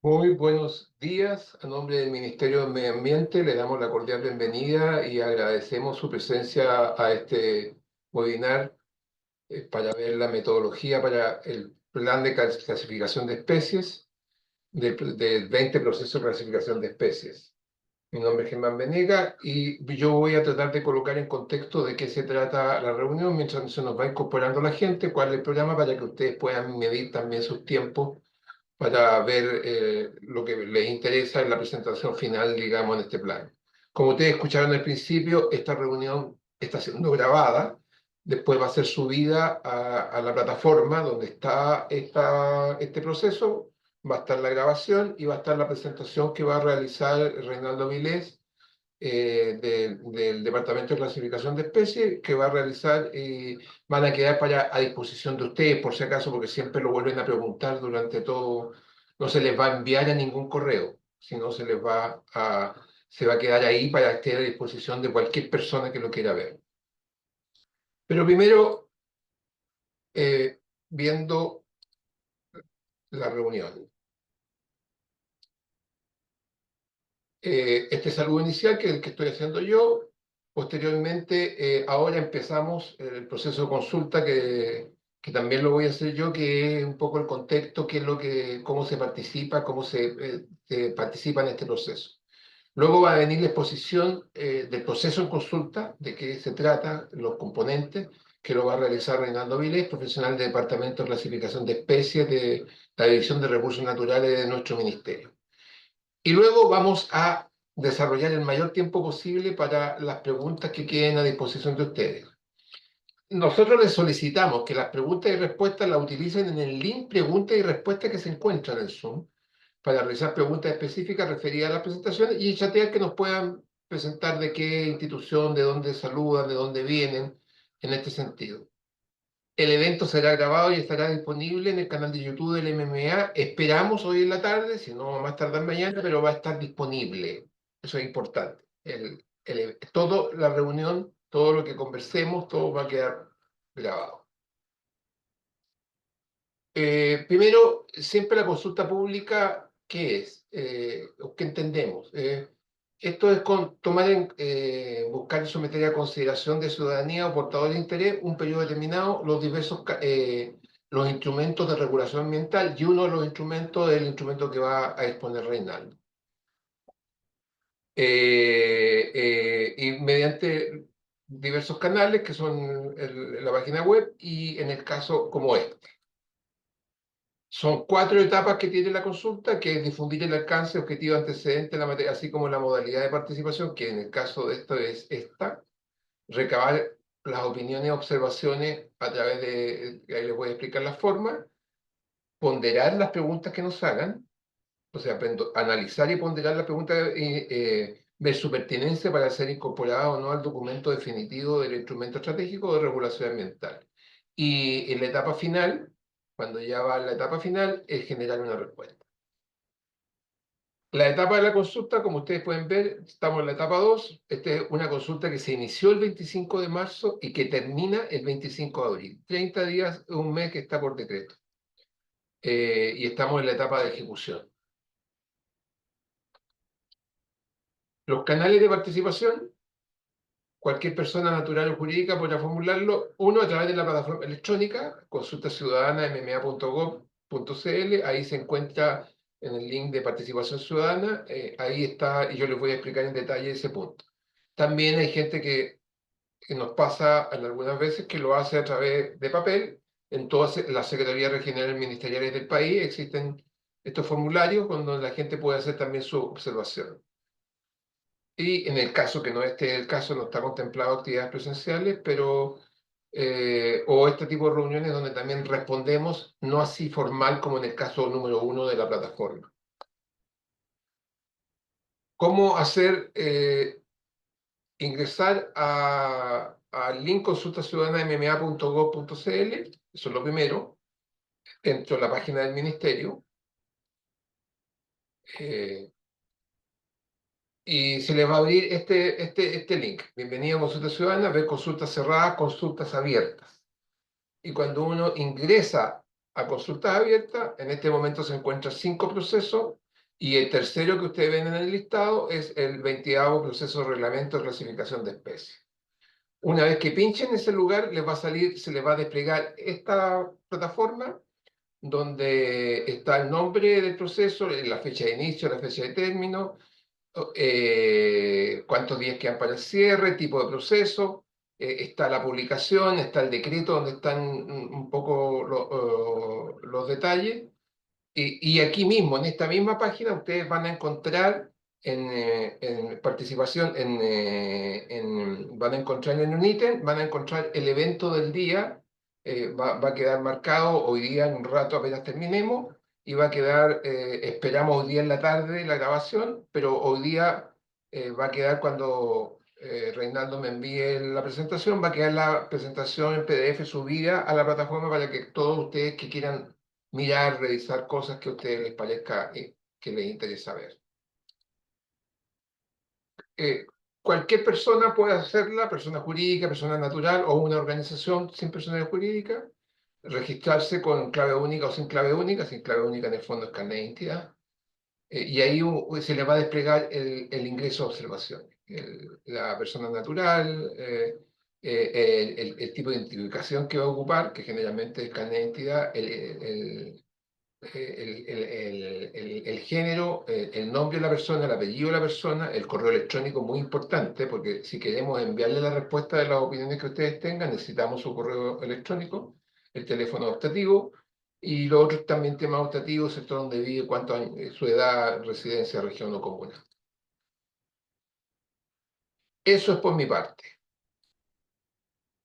Muy buenos días. A nombre del Ministerio de Medio Ambiente le damos la cordial bienvenida y agradecemos su presencia a este webinar para ver la metodología para el plan de clasificación de especies del 20 proceso de clasificación de especies. Mi nombre es Germán Venega y yo voy a tratar de colocar en contexto de qué se trata la reunión mientras se nos va incorporando la gente, cuál es el programa para que ustedes puedan medir también sus tiempos para ver lo que les interesa en la presentación final, digamos, en este plan. Como ustedes escucharon al principio, esta reunión está siendo grabada, después va a ser subida a la plataforma donde está este proceso, va a estar la grabación y va a estar la presentación que va a realizar Reinaldo Vilés del Departamento de Clasificación de Especies, que va a realizar y van a quedar a disposición de ustedes, por si acaso, porque siempre lo vuelven a preguntar durante todo. No se les va a enviar a ningún correo, sino se va a quedar ahí para estar a disposición de cualquier persona que lo quiera ver. Pero primero, viendo la reunión. Este saludo inicial, que es el que estoy haciendo yo. Posteriormente, ahora empezamos el proceso de consulta, que también lo voy a hacer yo, que es un poco el contexto, qué es cómo se participa, se participa en este proceso. Luego va a venir la exposición del proceso en consulta, de qué se trata, los componentes, que lo va a realizar Reinaldo Vilés, profesional del Departamento de Clasificación de Especies de la División de Recursos Naturales de nuestro ministerio. Y luego vamos a desarrollar el mayor tiempo posible para las preguntas que queden a disposición de ustedes. Nosotros les solicitamos que las preguntas y respuestas las utilicen en el link preguntas y respuestas que se encuentra en el Zoom para realizar preguntas específicas referidas a las presentaciones y chatear que nos puedan presentar de qué institución, de dónde saludan, de dónde vienen, en este sentido. El evento será grabado y estará disponible en el canal de YouTube del MMA. Esperamos hoy en la tarde, si no más tardar mañana, pero va a estar disponible. Eso es importante. Toda la reunión, todo lo que conversemos, todo va a quedar grabado. Primero, siempre la consulta pública, ¿qué es? ¿Qué entendemos? Esto es buscar y someter a consideración de ciudadanía o portadores de interés un periodo determinado los instrumentos de regulación ambiental y uno de los instrumentos es el instrumento que va a exponer Reinaldo. Y mediante diversos canales que son la página web y en el caso como este. Son 4 etapas que tiene la consulta, que es difundir el alcance, objetivo, antecedente, la materia, así como la modalidad de participación, que en el caso de esto es esta, recabar las opiniones y observaciones a través ahí les voy a explicar la forma, ponderar las preguntas que nos hagan, o sea, analizar y ponderar las preguntas y ver su pertinencia para ser incorporada o no al documento definitivo del instrumento estratégico de regulación ambiental. Y en la etapa final, cuando ya va a la etapa final, es generar una respuesta. La etapa de la consulta, como ustedes pueden ver, estamos en la etapa 2. Esta es una consulta que se inició el 25 de marzo y que termina el 25 de abril. 30 días, un mes que está por decreto. Y estamos en la etapa de ejecución. Los canales de participación, cualquier persona natural o jurídica podrá formularlo, uno a través de la plataforma electrónica, consulta ciudadana mma.gov.cl, ahí se encuentra en el link de participación ciudadana, ahí está, y yo les voy a explicar en detalle ese punto. También hay gente que nos pasa en algunas veces que lo hace a través de papel, en todas las secretarías regionales ministeriales del país existen estos formularios donde la gente puede hacer también su observación. Y en el caso que no esté el caso, no está contemplado actividades presenciales, o este tipo de reuniones donde también respondemos, no así formal como en el caso número 1 de la plataforma. ¿Cómo ingresar al link consulta ciudadana mma.gov.cl? Eso es lo primero, dentro de la página del ministerio. Y se les va a abrir este link. Bienvenido a Consulta Ciudadana, ver consultas cerradas, consultas abiertas. Y cuando uno ingresa a consultas abiertas, en este momento se encuentran 5 procesos Y el tercero que ustedes ven en el listado es el 20º proceso de reglamento de clasificación de especies. Una vez que pinchen en ese lugar, les va a salir, se les va a desplegar esta plataforma donde está el nombre del proceso, la fecha de inicio, la fecha de término, cuántos días quedan para el cierre, tipo de proceso, está la publicación, está el decreto donde están un poco los detalles. Y aquí mismo, en esta misma página, ustedes van a encontrar en participación, van a encontrar en un ítem, van a encontrar el evento del día, va a quedar marcado hoy día en un rato apenas terminemos, y va a quedar, esperamos hoy día en la tarde la grabación, pero hoy día va a quedar cuando Reinaldo me envíe la presentación, va a quedar la presentación en PDF subida a la plataforma para que todos ustedes que quieran mirar, revisar cosas que a ustedes les parezca que les interesa ver. Eh, Cualquier persona puede hacerla, persona jurídica, persona natural o una organización sin personalidad jurídica, registrarse con clave única o sin clave única en el fondo es carnet de identidad, y ahí se le va a desplegar el ingreso a observación. La persona natural, el tipo de identificación que va a ocupar, que generalmente es carnet de identidad, el género, el nombre de la persona, el apellido de la persona, el correo electrónico, muy importante, porque si queremos enviarle la respuesta de las opiniones que ustedes tengan, necesitamos su correo electrónico, el teléfono optativo, y los otros también temas optativos, sector donde vive, cuántos años, su edad, residencia, región o comuna. Eso es por mi parte.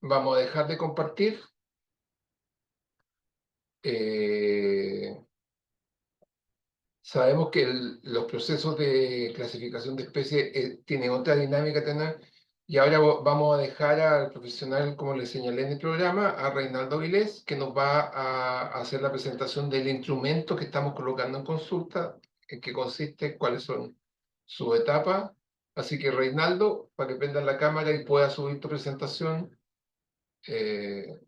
Vamos a dejar de compartir. Eh, Sabemos que los procesos de clasificación de especies tienen otra dinámica tener, y ahora vamos a dejar al profesional, como le señalé en el programa, a Reinaldo Vilés, que nos va a hacer la presentación del instrumento que estamos colocando en consulta, en qué consiste, cuáles son sus etapas. Así que Reinaldo, para que prendas la cámara y puedas subir tu presentación, eh,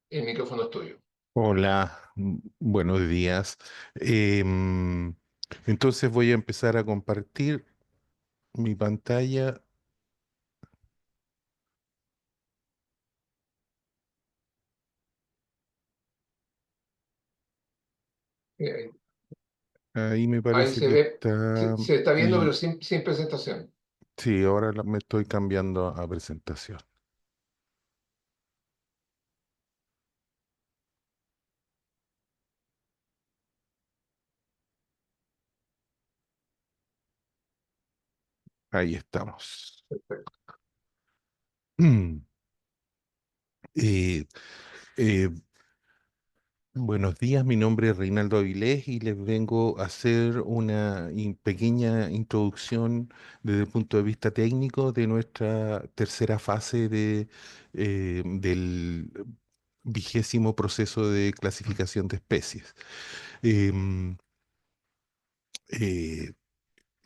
el micrófono es tuyo. Hola, buenos días. Em, entonces voy a empezar a compartir mi pantalla. Eh, Ahí me Ahí parece se que ve, está. se está viendo, pero Y sin presentación. sí, ahora me estoy cambiando a presentación. Ahí estamos. Eh, eh, Buenos días, mi nombre es Reinaldo Avilés y les vengo a hacer una pequeña introducción desde el punto de vista técnico de nuestra tercera fase del 20º proceso de clasificación de especies. Em, eh,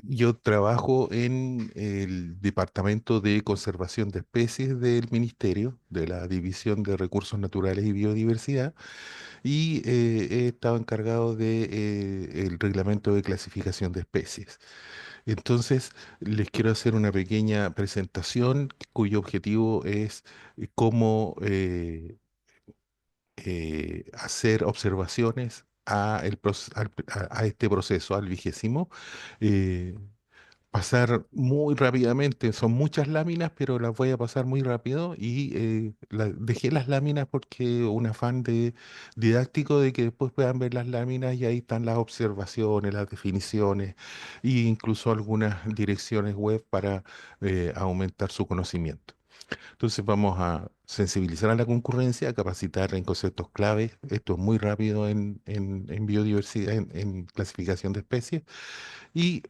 yo trabajo en el Departamento de Conservación de Especies del Ministerio, de la División de Recursos Naturales y Biodiversidad, y he estado encargado de el reglamento de clasificación de especies. Entonces, les quiero hacer una pequeña presentación cuyo objetivo es cómo hacer observaciones a este proceso, al 20º. eh, Pasar muy rápidamente, son muchas láminas, pero las voy a pasar muy rápido y dejé las láminas porque un afán didáctico de que después puedan ver las láminas y ahí están las observaciones, las definiciones e incluso algunas direcciones web para aumentar su conocimiento. Entonces vamos a sensibilizar a la concurrencia, a capacitar en conceptos claves. Esto es muy rápido en biodiversidad, en clasificación de especies y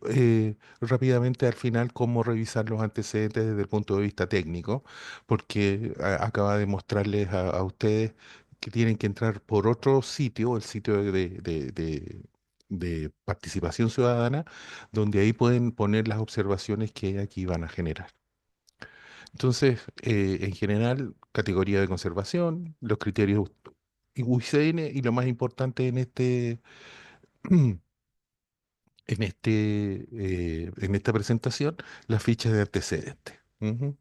rápidamente al final cómo revisar los antecedentes desde el punto de vista técnico, porque acaba de mostrarles a ustedes que tienen que entrar por otro sitio, el sitio de participación ciudadana, donde ahí pueden poner las observaciones que aquí van a generar. Entonces, en general, categoría de conservación, los criterios UICN y lo más importante en esta presentación la ficha de antecedentes. Ujú.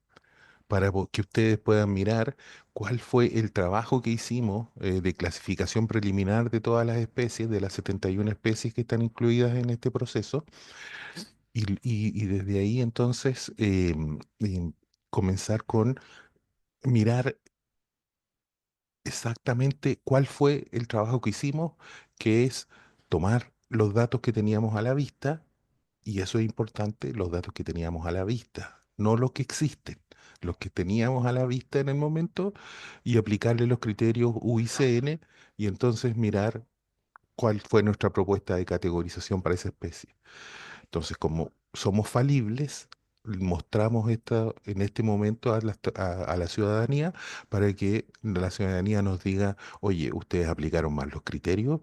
Para que ustedes puedan mirar cuál fue el trabajo que hicimos de clasificación preliminar de todas las especies, de las 71 especies que están incluidas en este proceso, y desde ahí entonces comenzar con mirar exactamente cuál fue el trabajo que hicimos, que es tomar los datos que teníamos a la vista, y eso es importante, los datos que teníamos a la vista, no los que existen, los que teníamos a la vista en el momento, y aplicarle los criterios UICN, y entonces mirar cuál fue nuestra propuesta de categorización para esa especie. Entonces, como somos falibles, mostramos en este momento a la ciudadanía para que la ciudadanía nos diga, oye, ustedes aplicaron mal los criterios,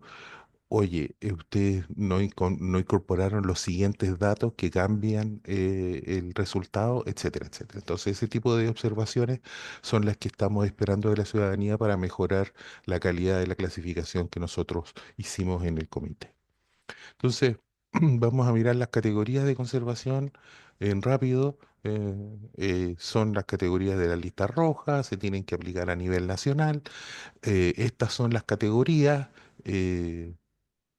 oye, ustedes no incorporaron los siguientes datos que cambian el resultado, etcétera, etcétera. Entonces, ese tipo de observaciones son las que estamos esperando de la ciudadanía para mejorar la calidad de la clasificación que nosotros hicimos en el comité. Entonces, vamos a mirar las categorías de conservación en rápido. Son las categorías de la lista roja, se tienen que aplicar a nivel nacional. Estas son las categorías, eh,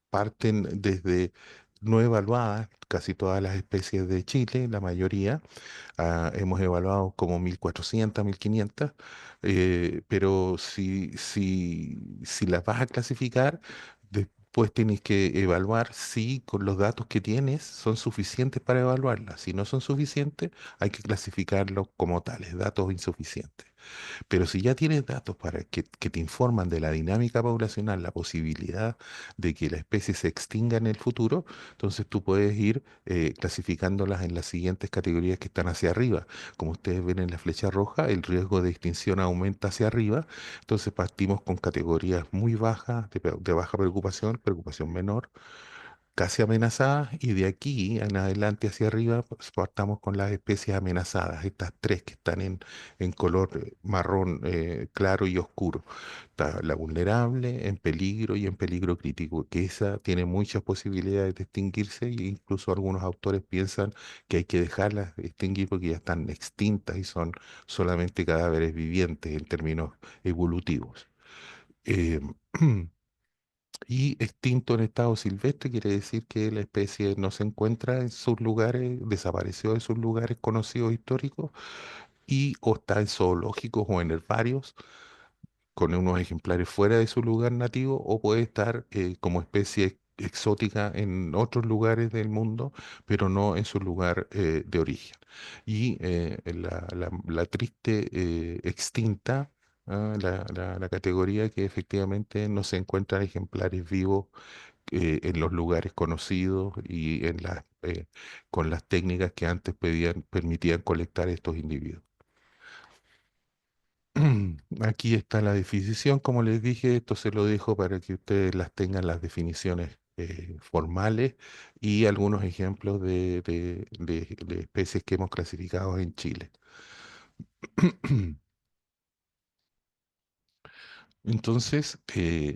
parten desde no evaluadas, casi todas las especies de Chile, la mayoría. Hemos evaluado como 1.400, 1.500, pero si las vas a clasificar, después tienes que evaluar si con los datos que tienes son suficientes para evaluarlas. Si no son suficientes, hay que clasificarlos como tales, datos insuficientes. Pero si ya tienes datos que te informan de la dinámica poblacional, la posibilidad de que la especie se extinga en el futuro, entonces tú puedes ir clasificándolas en las siguientes categorías que están hacia arriba. Como ustedes ven en la flecha roja, el riesgo de extinción aumenta hacia arriba, entonces partimos con categorías muy bajas, de baja preocupación, preocupación menor, casi amenazadas, y de aquí en adelante hacia arriba pues, partamos con las especies amenazadas, estas tres que están en color marrón claro y oscuro. Está la vulnerable, en peligro y en peligro crítico, que esa tiene muchas posibilidades de extinguirse, e incluso algunos autores piensan que hay que dejarlas extinguir porque ya están extintas y son solamente cadáveres vivientes en términos evolutivos. Eh, Y extinto en estado silvestre quiere decir que la especie no se encuentra en sus lugares, desapareció de sus lugares conocidos históricos, y o está en zoológicos o en herbarios con unos ejemplares fuera de su lugar nativo, o puede estar como especie exótica en otros lugares del mundo, pero no en su lugar de origen. Y la triste extinta, la categoría que efectivamente no se encuentran ejemplares vivos en los lugares conocidos y con las técnicas que antes permitían colectar estos individuos. Aquí está la definición, como les dije, esto se lo dejo para que ustedes las tengan las definiciones formales y algunos ejemplos de especies que hemos clasificado en Chile. Entonces,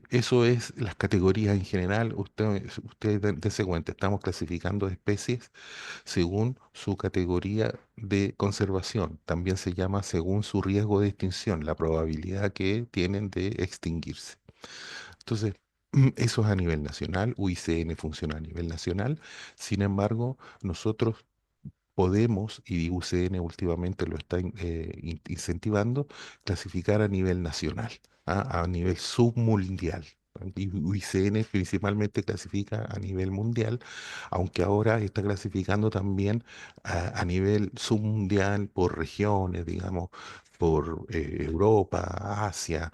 eso es las categorías en general. Ustedes dense cuenta, estamos clasificando especies según su categoría de conservación. También se llama según su riesgo de extinción, la probabilidad que tienen de extinguirse. Entonces, eso es a nivel nacional, UICN funciona a nivel nacional. Sin embargo, nosotros podemos, y UCN últimamente lo está incentivando, clasificar a nivel nacional, a nivel submundial. Y UICN principalmente clasifica a nivel mundial, aunque ahora está clasificando también a nivel submundial por regiones, digamos, por Europa, Asia,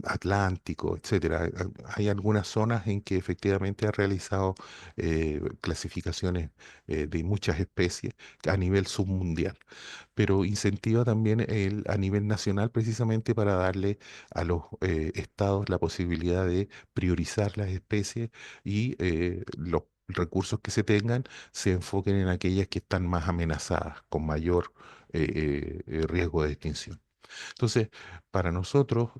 Atlántico, etcétera. Hay algunas zonas en que efectivamente ha realizado clasificaciones de muchas especies a nivel submundial, pero incentiva también a nivel nacional precisamente para darle a los estados la posibilidad de priorizar las especies, y los recursos que se tengan se enfoquen en aquellas que están más amenazadas, con mayor riesgo de extinción. Entonces, para nosotros,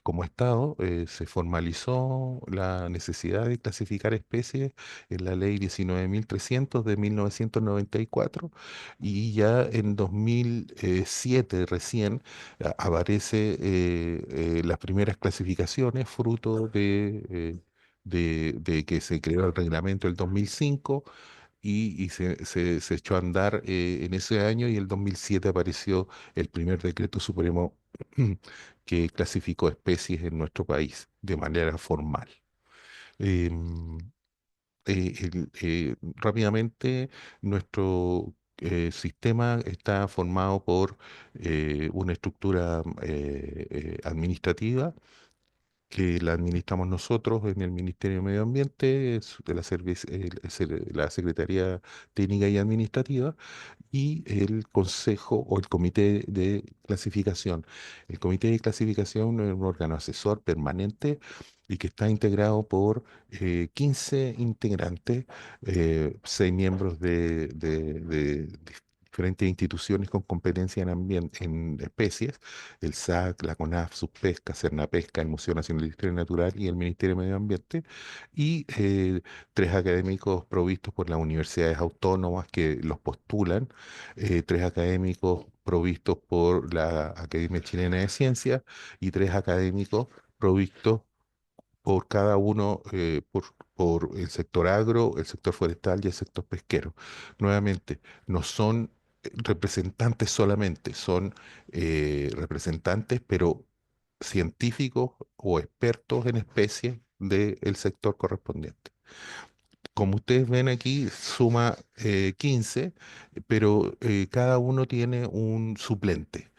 como Estado, se formalizó la necesidad de clasificar especies en la Ley 19.300 de 1994 y ya en 2007 recién aparece las primeras clasificaciones fruto de que se creó el reglamento el 2005 y se echó a andar en ese año y el 2007 apareció el primer decreto supremo que clasificó especies en nuestro país de manera formal. Em, Rápidamente, nuestro sistema está formado por una estructura administrativa que la administramos nosotros en el Ministerio de Medio Ambiente, es de la Secretaría Técnica y Administrativa, y el Consejo o el Comité de Clasificación. El Comité de Clasificación es un órgano asesor permanente y que está integrado por 15 integrantes, 6 miembros de diferentes instituciones con competencia en especies, el SAC, la CONAF, Subpesca, Cernapesca, el Museo Nacional de Historia Natural y el Ministerio de Medio Ambiente, y 3 académicos provistos por las universidades autónomas que los postulan, 3 académicos provistos por la Academia Chilena de Ciencias y 3 académicos provistos por cada uno, por el sector agro, el sector forestal y el sector pesquero. Nuevamente, no son representantes solamente, son representantes, pero científicos o expertos en especies del sector correspondiente. Como ustedes ven aquí, suma 15, pero cada uno tiene un suplente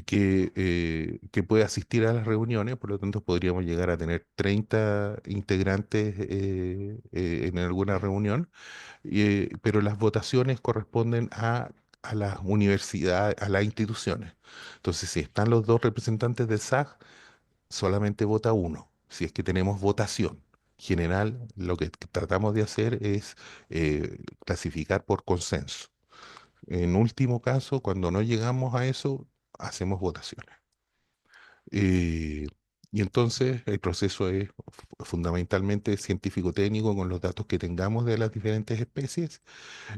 que puede asistir a las reuniones, por lo tanto podríamos llegar a tener 30 integrantes en alguna reunión, pero las votaciones corresponden a las universidades, a las instituciones. Entonces, si están los dos representantes del SAG, solamente vota uno, si es que tenemos votación. General, lo que tratamos de hacer es clasificar por consenso. En último caso, cuando no llegamos a eso, hacemos votaciones. Eh, y entonces el proceso es fundamentalmente científico-técnico con los datos que tengamos de las diferentes especies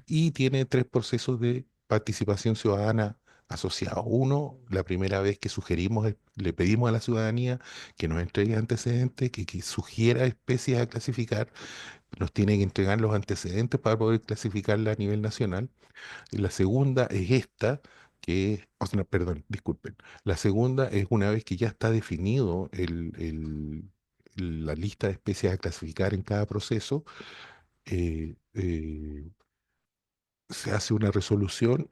y tiene 3 procesos de participación ciudadana asociados. Uno, la primera vez que sugerimos, le pedimos a la ciudadanía que nos entregue antecedentes, que sugiera especies a clasificar, nos tiene que entregar los antecedentes para poder clasificarla a nivel nacional. Y la segunda es esta, que es, o sea, no, perdón, disculpen. La segunda es una vez que ya está definido la lista de especies a clasificar en cada proceso, se hace una resolución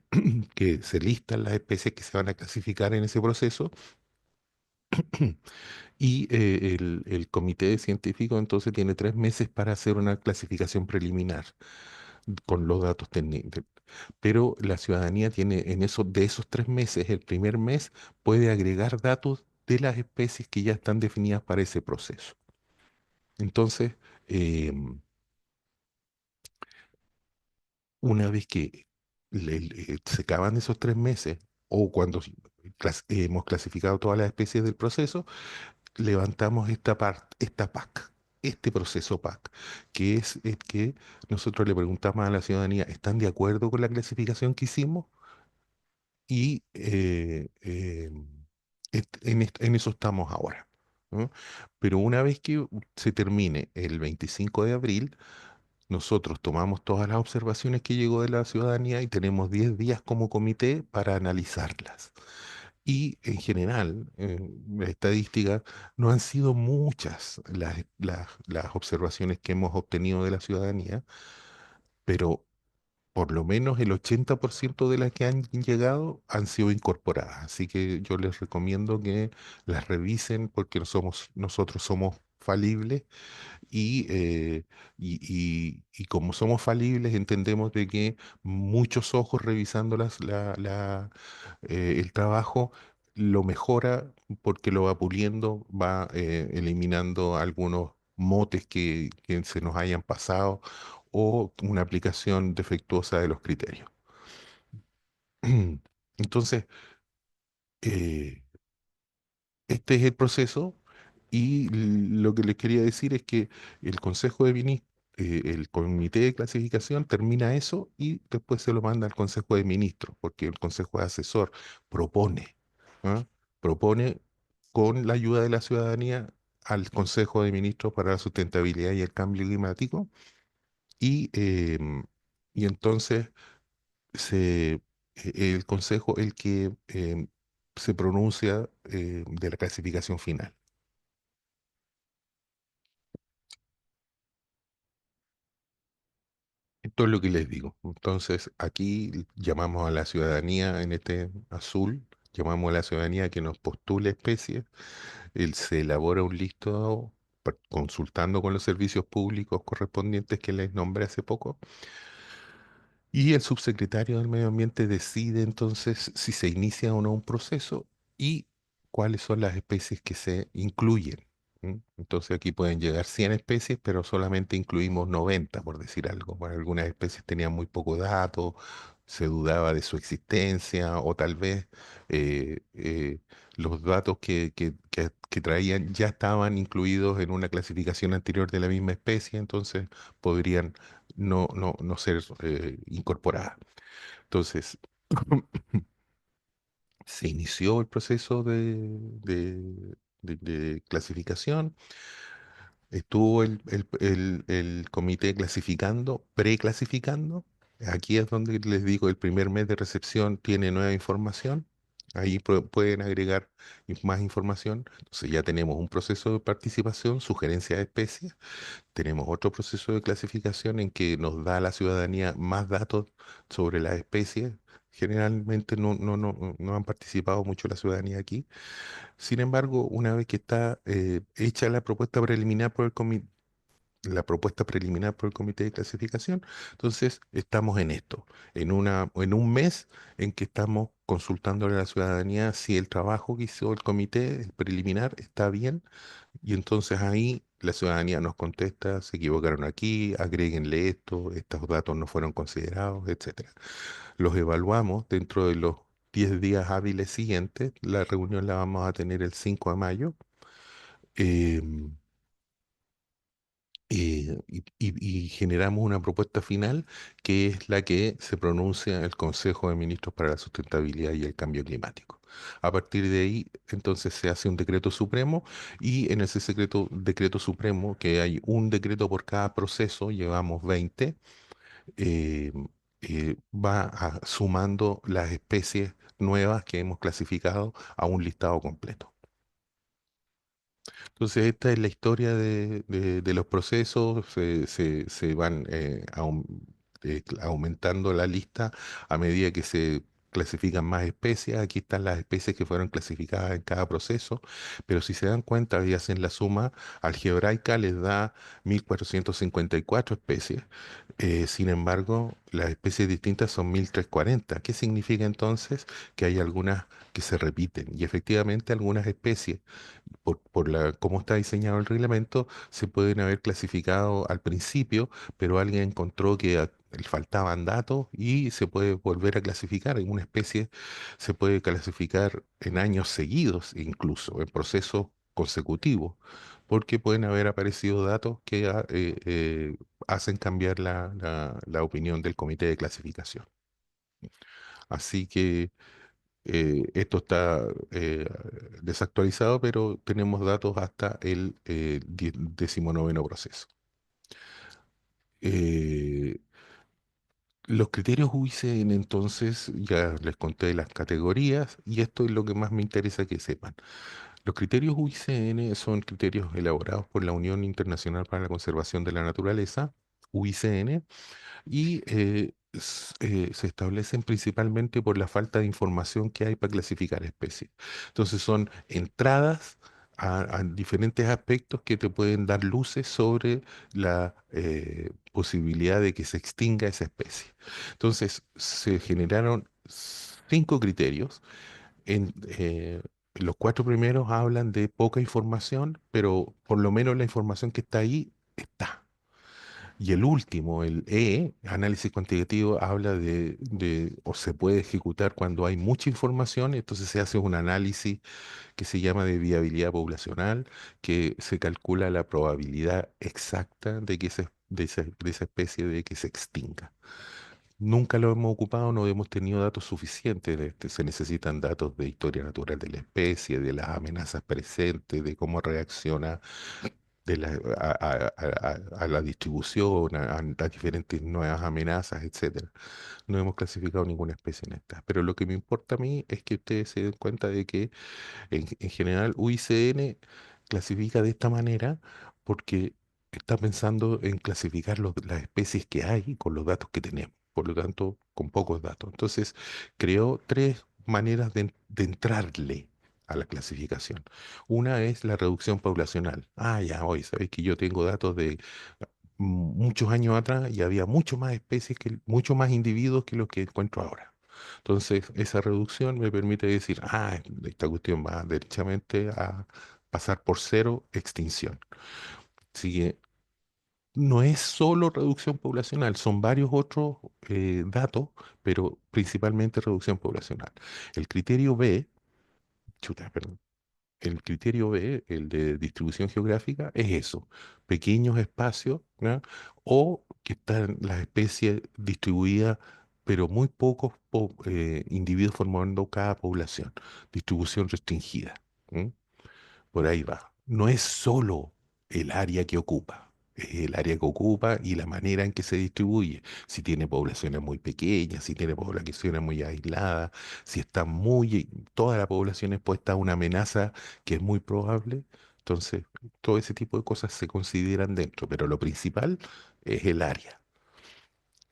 que se listan las especies que se van a clasificar en ese proceso y el comité científico entonces tiene 3 meses para hacer una clasificación preliminar con los datos técnicos. Pero la ciudadanía tiene de esos 3 meses, el primer mes puede agregar datos de las especies que ya están definidas para ese proceso. Entonces, em, una vez que se acaban esos 3 meses o cuando hemos clasificado todas las especies del proceso, levantamos esta PAC, este proceso PAC, que es el que nosotros le preguntamos a la ciudadanía, ¿están de acuerdo con la clasificación que hicimos? Y en eso estamos ahora, ¿no? Pero una vez que se termine el 25 de abril, nosotros tomamos todas las observaciones que llegó de la ciudadanía y tenemos 10 días como comité para analizarlas. Y en general, en la estadística, no han sido muchas las observaciones que hemos obtenido de la ciudadanía, pero por lo menos el 80% de las que han llegado han sido incorporadas. Así que yo les recomiendo que las revisen porque nosotros somos falibles y como somos falibles, entendemos de que muchos ojos revisando el trabajo lo mejora porque lo va puliendo, va eliminando algunos motes que se nos hayan pasado o una aplicación defectuosa de los criterios. Entonces, Eh, Este es el proceso y lo que les quería decir es que el Consejo de Ministros, el Comité de Clasificación termina eso y después se lo manda al Consejo de Ministros, porque el Consejo de Asesor propone, ¿ah? Propone con la ayuda de la ciudadanía al Consejo de Ministros para la Sustentabilidad y el Cambio Climático y, y entonces el Consejo el que se pronuncia de la clasificación final. Esto es lo que les digo. Entonces, aquí llamamos a la ciudadanía en este azul, llamamos a la ciudadanía que nos postule especies, se elabora un listado consultando con los servicios públicos correspondientes que les nombré hace poco, y el subsecretario del Medio Ambiente decide entonces si se inicia o no un proceso y cuáles son las especies que se incluyen. ¿M? Entonces aquí pueden llegar 100 especies, pero solamente incluimos 90, por decir algo. Bueno, algunas especies tenían muy poco dato, se dudaba de su existencia o tal vez los datos que traían ya estaban incluidos en una clasificación anterior de la misma especie, entonces podrían no ser incorporada. Entonces, se inició el proceso de clasificación, estuvo el comité clasificando, preclasificando. Aquí es donde les digo, el primer mes de recepción tiene nueva información. Ahí pueden agregar más información. Entonces ya tenemos un proceso de participación, sugerencia de especies. Tenemos otro proceso de clasificación en que nos da a la ciudadanía más datos sobre las especies. Generalmente no han participado mucho la ciudadanía aquí. Sin embargo, una vez que está hecha la propuesta preliminar por el comité de clasificación, entonces estamos en esto, en un mes en que estamos consultándole a la ciudadanía si el trabajo que hizo el comité el preliminar está bien y entonces ahí la ciudadanía nos contesta, se equivocaron aquí, agréguenle esto, estos datos no fueron considerados, etcétera. Los evaluamos dentro de los 10 días hábiles siguientes. La reunión la vamos a tener el 5 de mayo. em, y generamos una propuesta final que es la que se pronuncia el Consejo de Ministros para la Sustentabilidad y el Cambio Climático. A partir de ahí, entonces se hace un decreto supremo y en ese decreto supremo, que hay un decreto por cada proceso, llevamos 20, eh, sumando las especies nuevas que hemos clasificado a un listado completo. Entonces, esta es la historia de los procesos, se van aumentando la lista a medida que se clasifican más especies. Aquí están las especies que fueron clasificadas en cada proceso, pero si se dan cuenta y hacen la suma algebraica, les da 1454 especies. Sin embargo, las especies distintas son 1340. ¿Qué significa entonces? Que hay algunas que se repiten y efectivamente algunas especies cómo está diseñado el reglamento, se pueden haber clasificado al principio, pero alguien encontró que le faltaban datos y se puede volver a clasificar. En una especie se puede clasificar en años seguidos, incluso en procesos consecutivos, porque pueden haber aparecido datos que hacen cambiar la opinión del comité de clasificación. Así que esto está desactualizado, pero tenemos datos hasta el 19º proceso. Eh, los criterios UICN, entonces, ya les conté las categorías y esto es lo que más me interesa que sepan. Los criterios UICN son criterios elaborados por la Unión Internacional para la Conservación de la Naturaleza, UICN, y se establecen principalmente por la falta de información que hay para clasificar especies. Entonces son entradas a diferentes aspectos que te pueden dar luces sobre la posibilidad de que se extinga esa especie. Entonces se generaron 5 criterios. Los 4 primeros hablan de poca información, pero por lo menos la información que está ahí está. Y el último, el E, análisis cuantitativo, habla o se puede ejecutar cuando hay mucha información, entonces se hace un análisis que se llama de viabilidad poblacional, que se calcula la probabilidad exacta de que de esa especie de que se extinga. Nunca lo hemos ocupado, no hemos tenido datos suficientes. Se necesitan datos de historia natural de la especie, de las amenazas presentes, de cómo reacciona a la distribución, a diferentes nuevas amenazas, etcétera. No hemos clasificado ninguna especie en esta. Pero lo que me importa a mí es que ustedes se den cuenta de que en general, UICN clasifica de esta manera porque está pensando en clasificar las especies que hay con los datos que tenemos, por lo tanto, con pocos datos. Entonces, creó tres maneras de entrarle a la clasificación. Una es la reducción poblacional. Ah, ya, hoy sabéis que yo tengo datos de muchos años atrás y había mucho más especies, mucho más individuos que los que encuentro ahora. Entonces, esa reducción me permite decir, esta cuestión va derechamente a pasar por cero extinción. Así que no es solo reducción poblacional, son varios otros datos, pero principalmente reducción poblacional. El criterio B, perdón, el criterio B, el de distribución geográfica, es eso, pequeños espacios, ¿ya? O que están las especies distribuidas, pero muy pocos individuos formando cada población, distribución restringida. ¿M? Por ahí va. No es solo el área que ocupa, es el área que ocupa y la manera en que se distribuye. Si tiene poblaciones muy pequeñas, si tiene poblaciones muy aisladas, si está toda la población expuesta a una amenaza que es muy probable. Entonces, todo ese tipo de cosas se consideran dentro, pero lo principal es el área.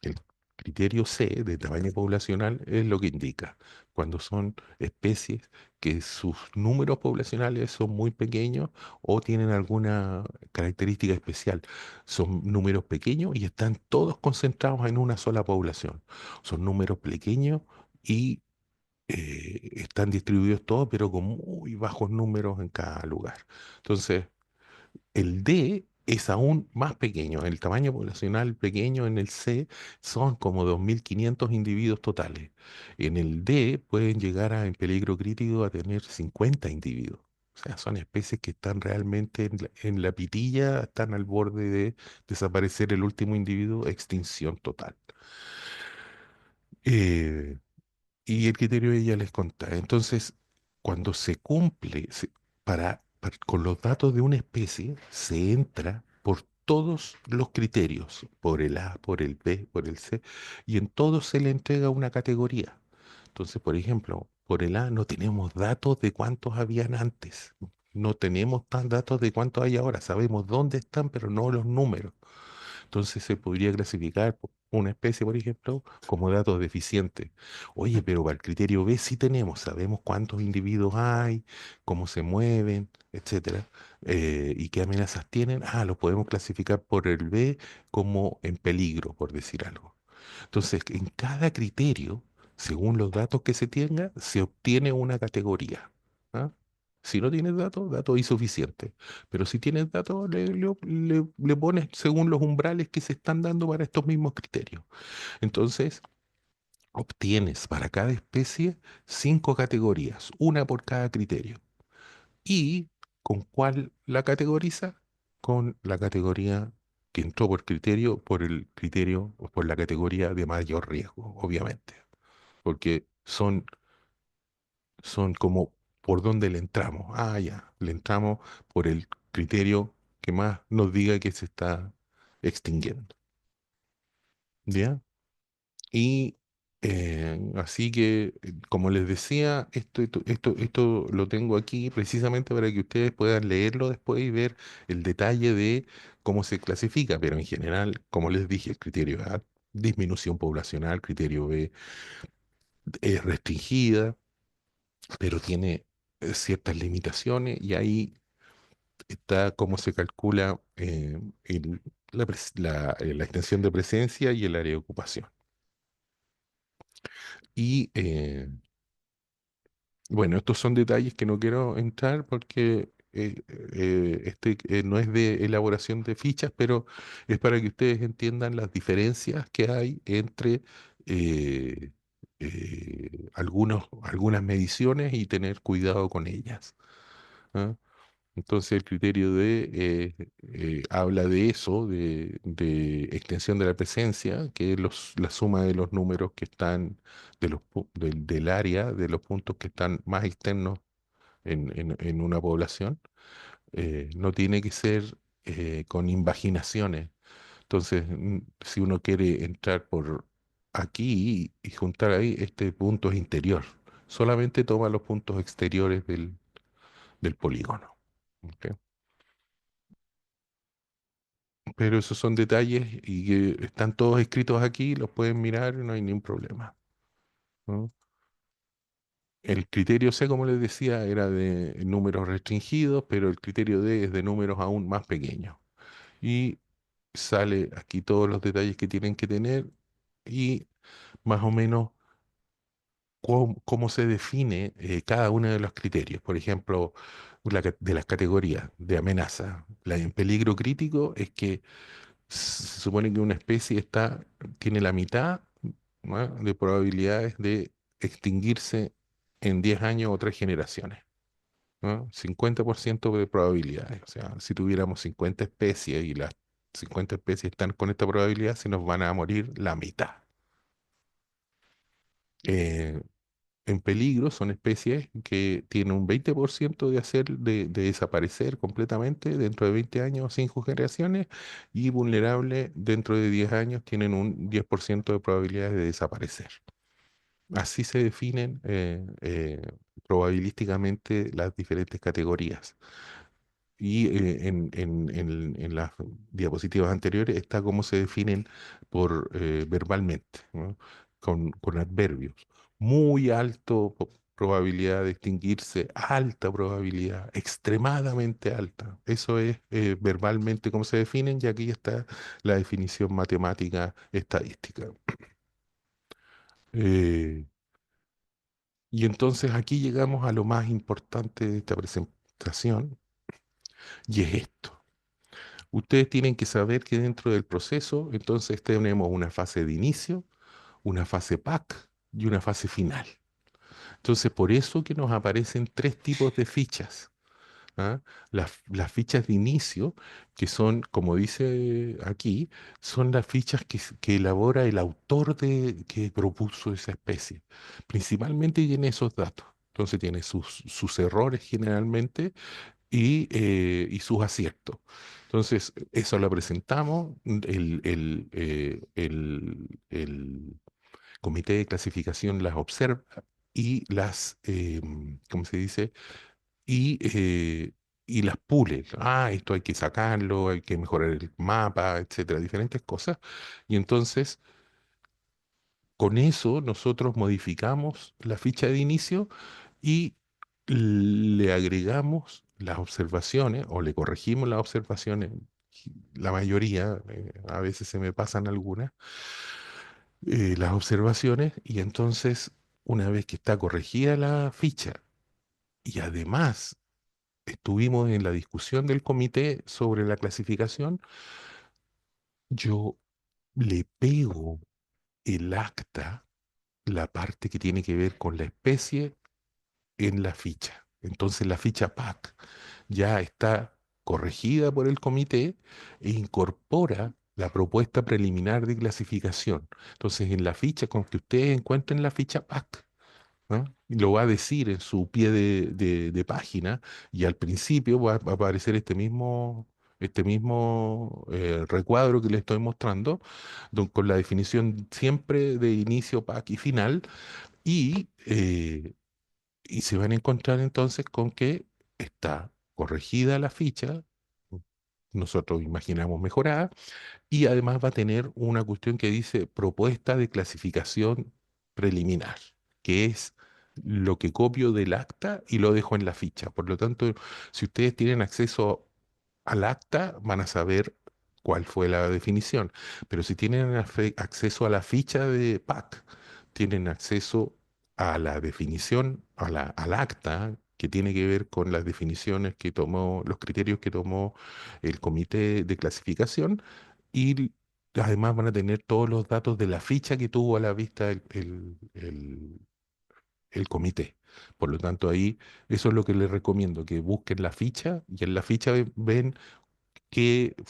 El criterio C de tamaño poblacional es lo que indica cuando son especies que sus números poblacionales son muy pequeños o tienen alguna característica especial. Son números pequeños y están todos concentrados en una sola población. Son números pequeños y están distribuidos todos, pero con muy bajos números en cada lugar. Entonces, el D es aún más pequeño, el tamaño poblacional pequeño en el C son como 2.500 individuos totales. En el D pueden llegar en peligro crítico a tener 50 individuos. O sea, son especies que están realmente en la pitilla, están al borde de desaparecer el último individuo, extinción total. Eh, y el criterio ella les contaba. Entonces, cuando se cumple, con los datos de una especie, se entra por todos los criterios, por el A, por el B, por el C, y en todos se le entrega una categoría. Entonces, por ejemplo, por el A no tenemos datos de cuántos habían antes. No tenemos tan datos de cuántos hay ahora. Sabemos dónde están, pero no los números. Entonces se podría clasificar una especie, por ejemplo, como datos deficientes. Oye, pero para el criterio B sí tenemos, sabemos cuántos individuos hay, cómo se mueven, etcétera, y qué amenazas tienen. Ah, los podemos clasificar por el B como en peligro, por decir algo. Entonces, en cada criterio, según los datos que se tenga, se obtiene una categoría. ¿Ah? Si no tienes datos, datos insuficientes. Pero si tienes datos, le pones según los umbrales que se están dando para estos mismos criterios. Entonces, obtienes para cada especie 5 categorías, una por cada criterio. ¿Y con cuál la categoriza? Con la categoría que entró por el criterio, o por la categoría de mayor riesgo, obviamente. Porque son como por dónde le entramos. Ah, ya, le entramos por el criterio que más nos diga que se está extinguiendo. ¿Ya? Y así que, como les decía, esto lo tengo aquí precisamente para que ustedes puedan leerlo después y ver el detalle de cómo se clasifica. Pero en general, como les dije, el criterio A, disminución poblacional, criterio B, es restringida, pero tiene ciertas limitaciones y ahí está cómo se calcula la extensión de presencia y el área de ocupación. Y bueno, estos son detalles que no quiero entrar porque no es de elaboración de fichas, pero es para que ustedes entiendan las diferencias que hay entre eh, algunas mediciones y tener cuidado con ellas. ¿Ah? Entonces el criterio D habla de eso, de extensión de la presencia, que es la suma de los números que están del área, de los puntos que están más externos en una población. No tiene que ser con invaginaciones. Entonces, si uno quiere entrar por aquí y juntar ahí, este punto es interior. Solamente toma los puntos exteriores del polígono. ¿Ok? Pero esos son detalles y que están todos escritos aquí, los pueden mirar y no hay ningún problema, ¿no? El criterio C, como les decía, era de números restringidos, pero el criterio D es de números aún más pequeños. Y sale aquí todos los detalles que tienen que tener y más o menos cómo se define cada uno de los criterios. Por ejemplo, de las categorías de amenaza. En peligro crítico es que se supone que una especie tiene la mitad, ¿no?, de probabilidades de extinguirse en 10 años o 3 generaciones. ¿No? 50% de probabilidades. O sea, si tuviéramos 50 especies y las 50 especies están con esta probabilidad, se nos van a morir la mitad. Eh, en peligro son especies que tienen un 20% de desaparecer completamente dentro de 20 años o 5 generaciones, y vulnerable dentro de 10 años tienen un 10% de probabilidades de desaparecer. Así se definen probabilísticamente las diferentes categorías. Y en las diapositivas anteriores está cómo se definen verbalmente, ¿no? Con adverbios. Muy alto probabilidad de extinguirse, alta probabilidad, extremadamente alta. Eso es verbalmente cómo se definen, y aquí está la definición matemática estadística. Eh, y entonces aquí llegamos a lo más importante de esta presentación, y es esto. Ustedes tienen que saber que dentro del proceso, entonces tenemos una fase de inicio, una fase PAC y una fase final. Entonces, por eso que nos aparecen tres tipos de fichas. ¿Ah? Las fichas de inicio, que son, como dice aquí, son las fichas que elabora el autor que propuso esa especie. Principalmente tiene esos datos. Entonces tiene sus errores generalmente y sus aciertos. Entonces, eso lo presentamos, el comité de clasificación las observa y ¿cómo se dice? Y, eh, y las pule. Ah, esto hay que sacarlo, hay que mejorar el mapa, etcétera, diferentes cosas. Y entonces, con eso nosotros modificamos la ficha de inicio y le agregamos las observaciones o le corregimos las observaciones, la mayoría, a veces se me pasan algunas, las observaciones, y entonces una vez que está corregida la ficha y además estuvimos en la discusión del comité sobre la clasificación, yo le pego el acta, la parte que tiene que ver con la especie, en la ficha. Entonces la ficha PAC ya está corregida por el comité e incorpora la propuesta preliminar de clasificación. Entonces en la ficha, con que ustedes encuentren la ficha PAC, ¿no?, y lo va a decir en su pie de página, y al principio va a aparecer este mismo recuadro que le estoy mostrando, con la definición siempre de inicio, PAC y final, y y se van a encontrar entonces con que está corregida la ficha, nosotros imaginamos mejorada, y además va a tener una cuestión que dice propuesta de clasificación preliminar, que es lo que copio del acta y lo dejo en la ficha. Por lo tanto, si ustedes tienen acceso al acta, van a saber cuál fue la definición. Pero si tienen acceso a la ficha de PAC, tienen acceso a la definición, al acta, que tiene que ver con las definiciones que tomó, los criterios que tomó el comité de clasificación y además van a tener todos los datos de la ficha que tuvo a la vista el comité. Por lo tanto, ahí eso es lo que les recomiendo, que busquen la ficha y en la ficha ven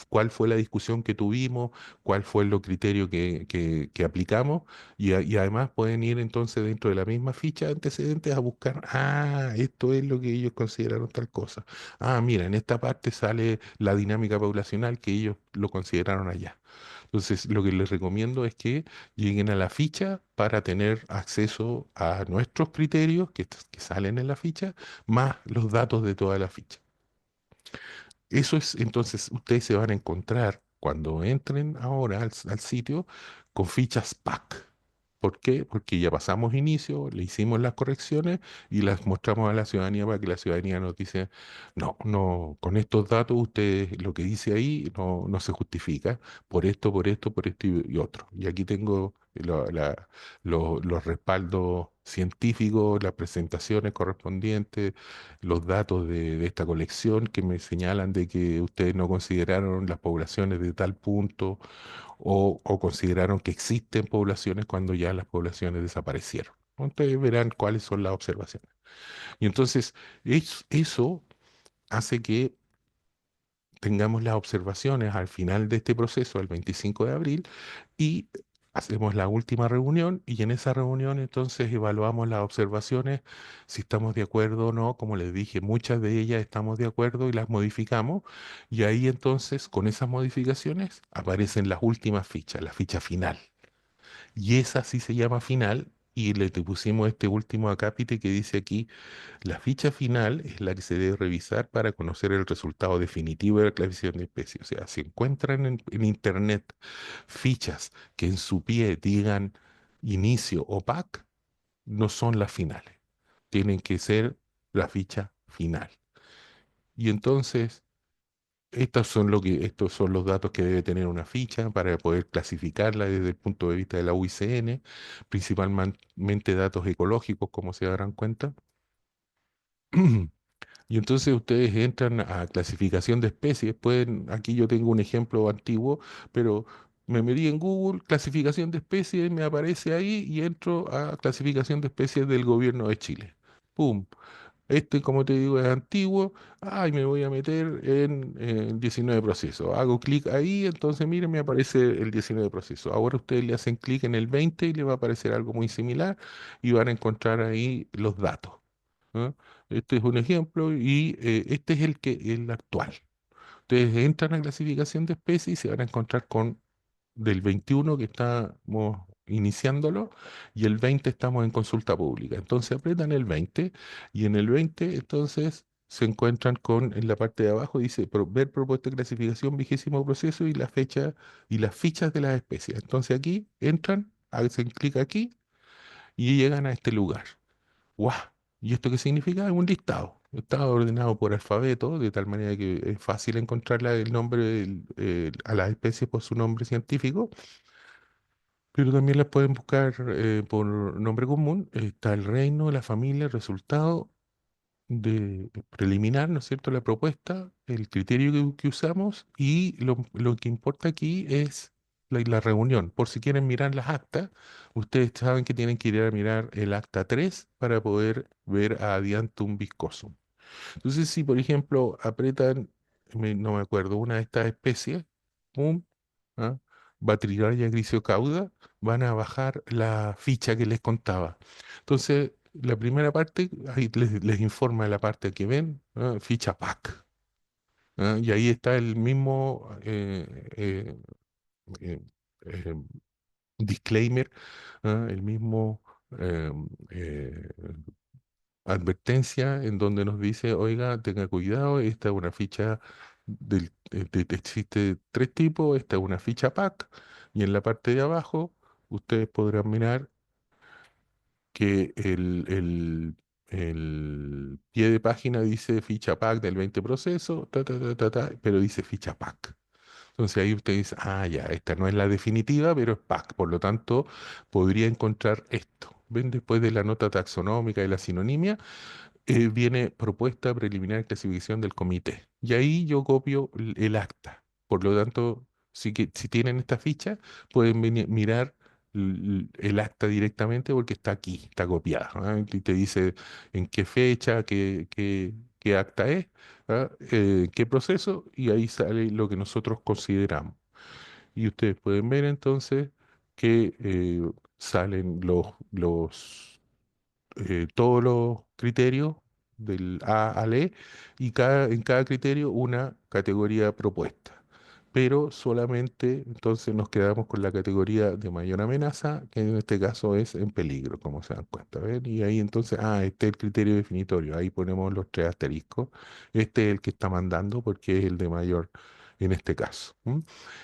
cuál fue la discusión que tuvimos, cuál fue el criterio que aplicamos y además pueden ir entonces dentro de la misma ficha de antecedentes a buscar, esto es lo que ellos consideraron tal cosa. Mira, en esta parte sale la dinámica poblacional que ellos lo consideraron allá. Entonces, lo que les recomiendo es que lleguen a la ficha para tener acceso a nuestros criterios que salen en la ficha, más los datos de toda la ficha. Eso es, entonces, ustedes se van a encontrar cuando entren ahora al sitio con fichas PAC. ¿Por qué? Porque ya pasamos inicio, le hicimos las correcciones y las mostramos a la ciudadanía para que la ciudadanía nos dice, no, no, con estos datos ustedes, lo que dice ahí no se justifica por esto y otro. Y aquí tengo los respaldos científicos, las presentaciones correspondientes, los datos de esta colección que me señalan de que ustedes no consideraron las poblaciones de tal punto o consideraron que existen poblaciones cuando ya las poblaciones desaparecieron. Entonces verán cuáles son las observaciones. Y entonces eso hace que tengamos las observaciones al final de este proceso, el 25 de abril, y hacemos la última reunión y en esa reunión entonces evaluamos las observaciones, si estamos de acuerdo o no, como les dije, muchas de ellas estamos de acuerdo y las modificamos, y ahí entonces con esas modificaciones aparecen las últimas fichas, la ficha final. Y esa sí se llama final. Y le pusimos este último acápite que dice aquí la ficha final es la que se debe revisar para conocer el resultado definitivo de la clasificación de especies. O sea, si encuentran en Internet fichas que en su pie digan inicio o PAC, no son las finales. Tienen que ser la ficha final. Y entonces, estos son los datos que debe tener una ficha para poder clasificarla desde el punto de vista de la UICN, principalmente datos ecológicos, como se darán cuenta. Y entonces ustedes entran a clasificación de especies. Aquí yo tengo un ejemplo antiguo, pero me metí en Google, clasificación de especies, me aparece ahí y entro a clasificación de especies del gobierno de Chile. ¡Pum! Este, como te digo, es antiguo. Ay, me voy a meter en el 19 proceso. Hago clic ahí, entonces miren, me aparece el 19 proceso. Ahora ustedes le hacen clic en el 20 y le va a aparecer algo muy similar y van a encontrar ahí los datos. ¿Ah? Este es un ejemplo y este es el actual. Ustedes entran a clasificación de especies y se van a encontrar con del 21 que estamos iniciándolo y el 20 estamos en consulta pública. Entonces apretan el 20 y en el 20 entonces se encuentran con en la parte de abajo dice ver propuesta de clasificación, vigésimo proceso y la fecha y las fichas de las especies. Entonces aquí entran, hacen clic aquí y llegan a este lugar. ¡Guau! ¿Y esto qué significa? Es un listado. Está ordenado por alfabeto, de tal manera que es fácil encontrar el nombre a las especies por su nombre científico, pero también las pueden buscar por nombre común. Está el reino, la familia, el resultado de preliminar, ¿no es cierto? La propuesta, el criterio que usamos y lo que importa aquí es la reunión. Por si quieren mirar las actas, ustedes saben que tienen que ir a mirar el acta 3 para poder ver a Adiantum viscosum. Entonces, si por ejemplo aprietan, no me acuerdo, una de estas especies, pum, ¿ah? Batrinaria grisocauda, van a bajar la ficha que les contaba. Entonces, la primera parte, ahí les informa la parte que ven, ¿ah? Ficha PAC. ¿Ah? Y ahí está el mismo eh, eh, disclaimer, ¿ah? El mismo eh, eh, advertencia en donde nos dice, oiga, tenga cuidado, esta es una ficha existe tres tipos, esta es una ficha PAC, y en la parte de abajo ustedes podrán mirar que el pie de página dice ficha PAC del 20 proceso, pero dice ficha PAC. Entonces ahí usted dice, ya, esta no es la definitiva, pero es PAC, por lo tanto podría encontrar esto. ¿Ven? Después de la nota taxonómica y la sinonimia, viene propuesta preliminar de clasificación del comité. Y ahí yo copio el acta. Por lo tanto, si tienen esta ficha, pueden mirar el acta directamente porque está aquí, está copiada. ¿Ah? Y te dice en qué fecha, qué acta es, ¿ah? Qué proceso, y ahí sale lo que nosotros consideramos. Y ustedes pueden ver entonces que salen todos los criterios del A al E y en cada criterio una categoría propuesta. Pero solamente entonces nos quedamos con la categoría de mayor amenaza, que en este caso es en peligro, como se dan cuenta. ¿Ven? Y ahí entonces, este es el criterio definitorio. Ahí ponemos los tres asteriscos. Este es el que está mandando porque es el de mayor en este caso. ¿M?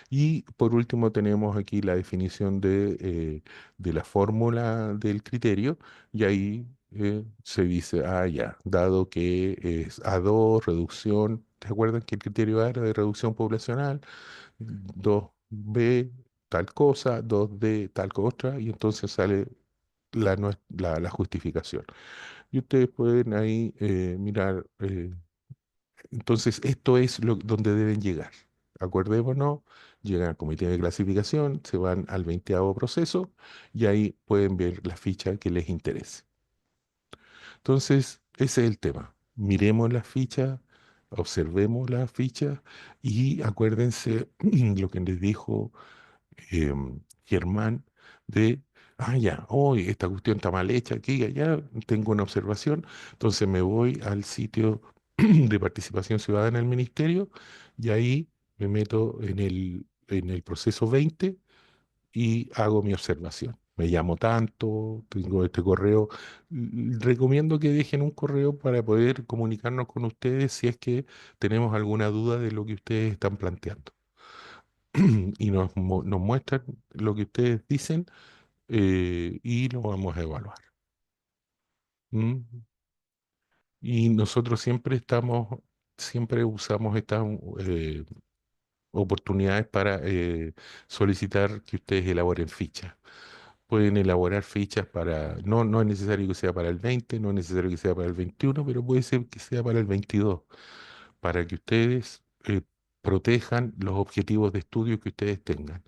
Y por último tenemos aquí la definición de la fórmula del criterio y ahí se dice, ya, dado que es A2, reducción, ¿te acuerdan que el criterio A era de reducción poblacional? 2B, tal cosa, 2D, tal otra, y entonces sale la justificación. Y ustedes pueden ahí mirar, entonces esto es donde deben llegar. Acordémonos, llegan al comité de clasificación, se van al 20º proceso y ahí pueden ver la ficha que les interese. Entonces, ese es el tema. Miremos las fichas, observemos las fichas y acuérdense lo que les dijo Germán de, ya, hoy esta cuestión está mal hecha, aquí, allá, tengo una observación, entonces me voy al sitio de participación ciudadana del ministerio y ahí me meto en el proceso 20 y hago mi observación. Me llamo tanto, tengo este correo. Recomiendo que dejen un correo para poder comunicarnos con ustedes si es que tenemos alguna duda de lo que ustedes están planteando. Y nos muestran lo que ustedes dicen y lo vamos a evaluar. ¿Mm? Y nosotros siempre usamos estas oportunidades para solicitar que ustedes elaboren fichas. Pueden elaborar fichas no es necesario que sea para el 20, no es necesario que sea para el 21, pero puede ser que sea para el 22, para que ustedes protejan los objetivos de estudio que ustedes tengan.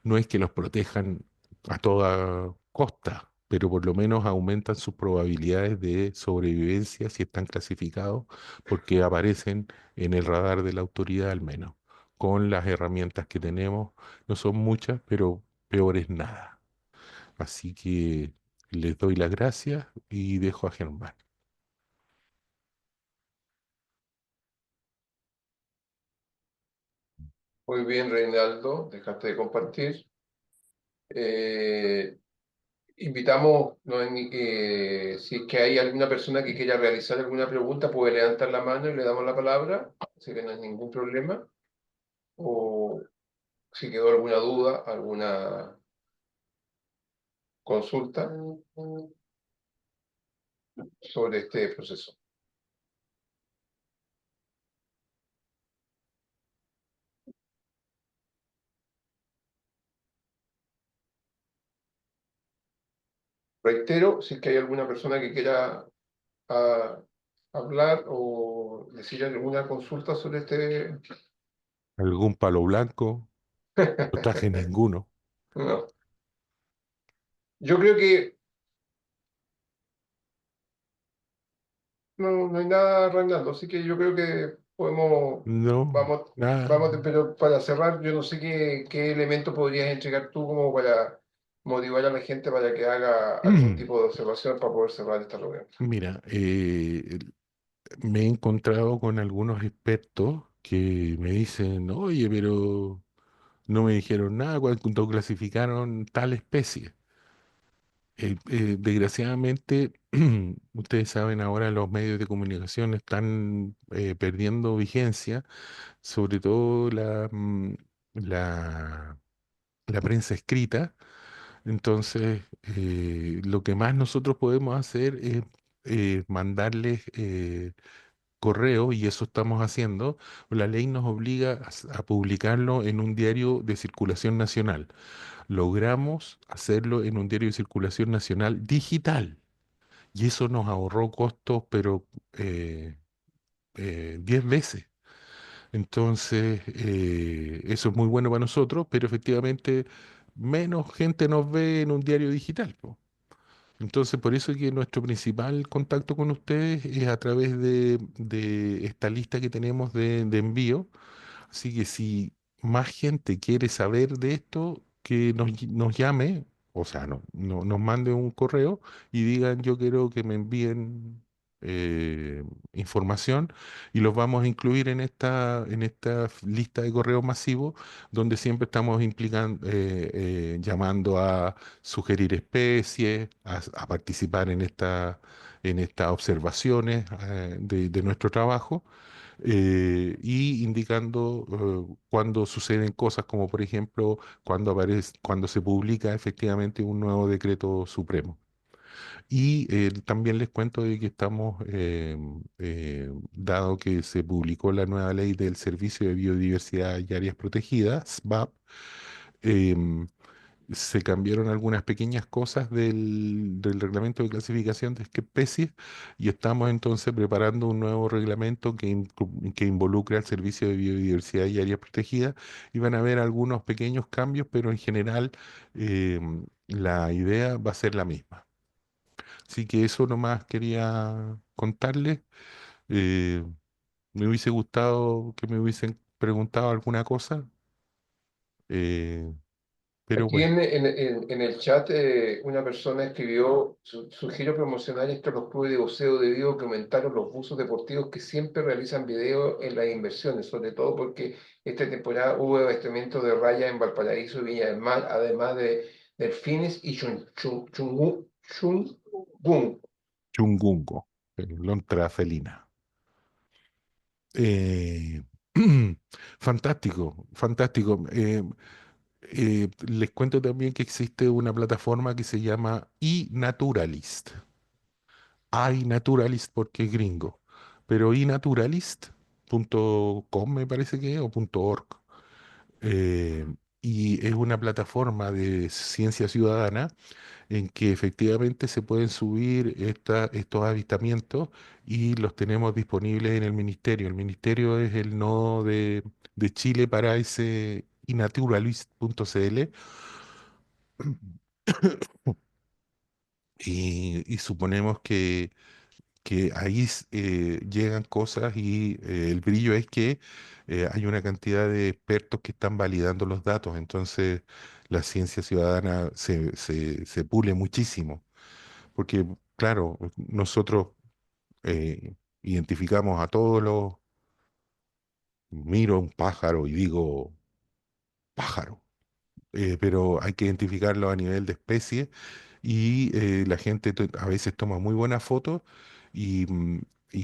No es que los protejan a toda costa, pero por lo menos aumentan sus probabilidades de sobrevivencia si están clasificados, porque aparecen en el radar de la autoridad al menos. Con las herramientas que tenemos, no son muchas, pero peor es nada. Así que les doy las gracias y dejo a Germán. Muy bien, Reinaldo, dejaste de compartir. Eh, Invitamos, no, si es que hay alguna persona que quiera realizar alguna pregunta, puede levantar la mano y le damos la palabra, así que no hay ningún problema. O si quedó alguna duda, alguna consulta sobre este proceso. Reitero, si es que hay alguna persona que quiera ah, hablar o decir alguna consulta sobre este. ¿Algún palo blanco? No traje ninguno. No. Yo creo que no hay nada, Reinaldo, así que yo creo que No, vamos, nada. pero para cerrar, yo no sé qué elemento podrías entregar tú como para motivar a la gente para que haga algún tipo de observación para poder cerrar esta reunión. Mira, me he encontrado con algunos expertos que me dicen, oye, pero no me dijeron nada cuando clasificaron tal especie. Desgraciadamente, ustedes saben, ahora los medios de comunicación están perdiendo vigencia, sobre todo la, la prensa escrita. Entonces, lo que más nosotros podemos hacer es mandarles correo, y eso estamos haciendo. La ley nos obliga a publicarlo en un diario de circulación nacional. Logramos hacerlo en un diario de circulación nacional digital. y eso nos ahorró costos, pero 10 veces. Entonces, eso es muy bueno para nosotros, pero efectivamente menos gente nos ve en un diario digital, po. Entonces, por eso es que nuestro principal contacto con ustedes es a través de esta lista que tenemos de envío. Así que si más gente quiere saber de esto, que nos llame, o sea, nos mande un correo y digan yo quiero que me envíen eh, información y los vamos a incluir en esta lista de correo masivo donde siempre estamos llamando a sugerir especies, a participar en estas observaciones de nuestro trabajo y indicando cuando suceden cosas como por ejemplo cuando se publica efectivamente un nuevo decreto supremo. Y también les cuento de que estamos, dado que se publicó la nueva ley del Servicio de Biodiversidad y Áreas Protegidas, SBAP, em, se cambiaron algunas pequeñas cosas del reglamento de clasificación de especies y estamos entonces preparando un nuevo reglamento que involucre al Servicio de Biodiversidad y Áreas Protegidas y van a haber algunos pequeños cambios, pero en general la idea va a ser la misma. Así que eso nomás quería contarles. Eh, Me hubiese gustado que me hubiesen preguntado alguna cosa, eh, pero Aquí bueno. en el chat una persona escribió, sugiero promocionar estos los clubes de buceo debido a que aumentaron los buzos deportivos que siempre realizan video en las inversiones, sobre todo porque esta temporada hubo avistamientos de raya en Valparaíso y Viña del Mar, además de delfines y chungung. Chungungo, lontra felina. Eh, fantástico, fantástico. Les cuento también que existe una plataforma que se llama iNaturalist. iNaturalist porque es gringo, pero inaturalist.com me parece que es, o .org. Eh, y es una plataforma de ciencia ciudadana en que efectivamente se pueden subir estos avistamientos y los tenemos disponibles en el ministerio. El ministerio es el nodo de Chile para ese inaturalist.cl y suponemos que ahí llegan cosas y el brillo es que hay una cantidad de expertos que están validando los datos, entonces la ciencia ciudadana se pule muchísimo. Porque, claro, nosotros identificamos a todos los, miro un pájaro y digo pájaro, pero hay que identificarlo a nivel de especie y la gente a veces toma muy buenas fotos y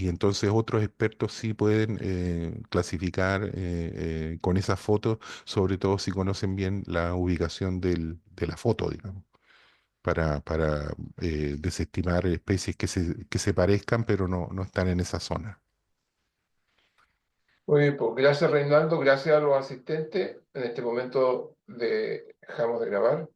entonces otros expertos sí pueden clasificar con esas fotos, sobre todo si conocen bien la ubicación de la foto, digamos. Para desestimar especies que se parezcan, pero no están en esa zona. Muy bien, pues gracias Reinaldo, gracias a los asistentes. En este momento dejamos de grabar.